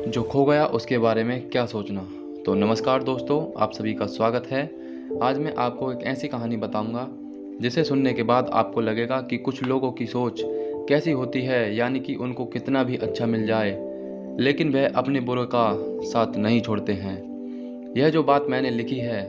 जो खो गया उसके बारे में क्या सोचना। तो नमस्कार दोस्तों, आप सभी का स्वागत है। आज मैं आपको एक ऐसी कहानी बताऊंगा जिसे सुनने के बाद आपको लगेगा कि कुछ लोगों की सोच कैसी होती है, यानी कि उनको कितना भी अच्छा मिल जाए लेकिन वह अपने बुरे का साथ नहीं छोड़ते हैं। यह जो बात मैंने लिखी है,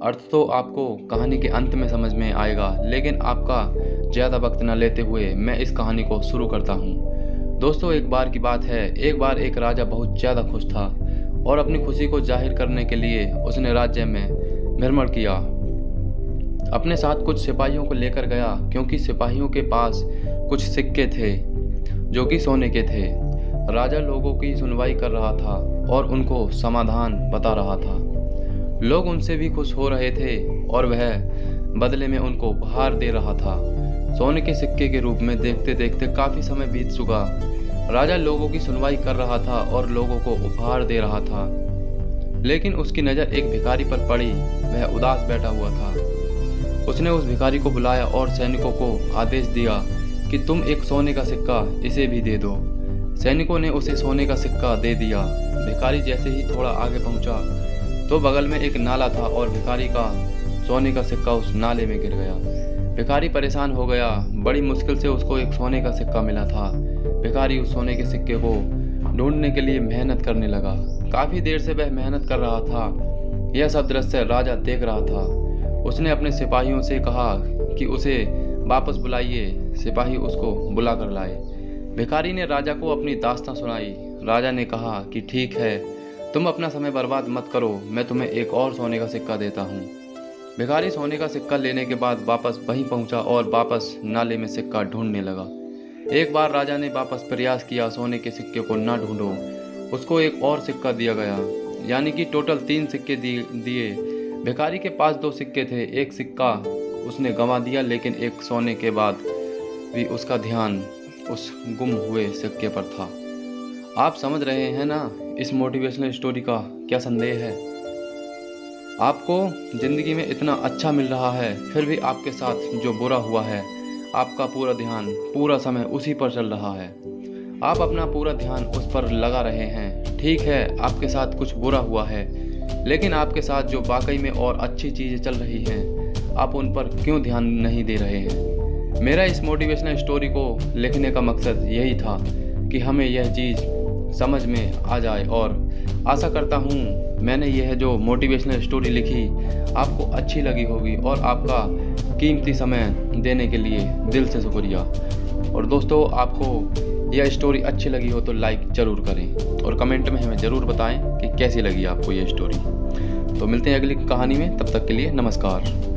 अर्थ तो आपको कहानी के अंत में समझ में आएगा, लेकिन आपका ज़्यादा वक्त न लेते हुए मैं इस कहानी को शुरू करता हूँ। दोस्तों, एक बार की बात है। एक बार एक राजा बहुत ज़्यादा खुश था और अपनी खुशी को जाहिर करने के लिए उसने राज्य में भ्रमण किया। अपने साथ कुछ सिपाहियों को लेकर गया, क्योंकि सिपाहियों के पास कुछ सिक्के थे जो कि सोने के थे। राजा लोगों की सुनवाई कर रहा था और उनको समाधान बता रहा था। लोग उनसे भी खुश हो रहे थे और वह बदले में उनको उपहार दे रहा था, सोने के सिक्के के रूप में। देखते देखते काफ़ी समय बीत चुका। राजा लोगों की सुनवाई कर रहा था और लोगों को उपहार दे रहा था, लेकिन उसकी नज़र एक भिखारी पर पड़ी। वह उदास बैठा हुआ था। उसने उस भिखारी को बुलाया और सैनिकों को आदेश दिया कि तुम एक सोने का सिक्का इसे भी दे दो। सैनिकों ने उसे सोने का सिक्का दे दिया। भिखारी जैसे ही थोड़ा आगे पहुंचा तो बगल में एक नाला था और भिखारी का सोने का सिक्का उस नाले में गिर गया। भिखारी परेशान हो गया। बड़ी मुश्किल से उसको एक सोने का सिक्का मिला था। भिखारी उस सोने के सिक्के को ढूंढने के लिए मेहनत करने लगा। काफ़ी देर से वह मेहनत कर रहा था। यह सब दृश्य राजा देख रहा था। उसने अपने सिपाहियों से कहा कि उसे वापस बुलाइए। सिपाही उसको बुला कर लाए। भिखारी ने राजा को अपनी दास्तां सुनाई। राजा ने कहा कि ठीक है, तुम अपना समय बर्बाद मत करो, मैं तुम्हें एक और सोने का सिक्का देता हूँ। भिखारी सोने का सिक्का लेने के बाद वापस वहीं पहुंचा और वापस नाले में सिक्का ढूंढने लगा। एक बार राजा ने वापस प्रयास किया, सोने के सिक्के को ना ढूंढो। उसको एक और सिक्का दिया गया, यानी कि टोटल 3 सिक्के दिए। भिखारी के पास 2 सिक्के थे। एक सिक्का उसने गंवा दिया, लेकिन एक सोने के बाद भी उसका ध्यान उस गुम हुए सिक्के पर था। आप समझ रहे हैं ना इस मोटिवेशनल स्टोरी का क्या संदेश है। आपको ज़िंदगी में इतना अच्छा मिल रहा है, फिर भी आपके साथ जो बुरा हुआ है, आपका पूरा ध्यान पूरा समय उसी पर चल रहा है। आप अपना पूरा ध्यान उस पर लगा रहे हैं। ठीक है, आपके साथ कुछ बुरा हुआ है, लेकिन आपके साथ जो वाकई में और अच्छी चीज़ें चल रही हैं, आप उन पर क्यों ध्यान नहीं दे रहे हैं। मेरा इस मोटिवेशनल स्टोरी को लिखने का मकसद यही था कि हमें यह चीज़ समझ में आ जाए, और आशा करता हूँ मैंने यह जो मोटिवेशनल स्टोरी लिखी आपको अच्छी लगी होगी, और आपका कीमती समय देने के लिए दिल से शुक्रिया। और दोस्तों, आपको यह स्टोरी अच्छी लगी हो तो लाइक ज़रूर करें और कमेंट में हमें ज़रूर बताएं कि कैसी लगी आपको यह स्टोरी। तो मिलते हैं अगली कहानी में, तब तक के लिए नमस्कार।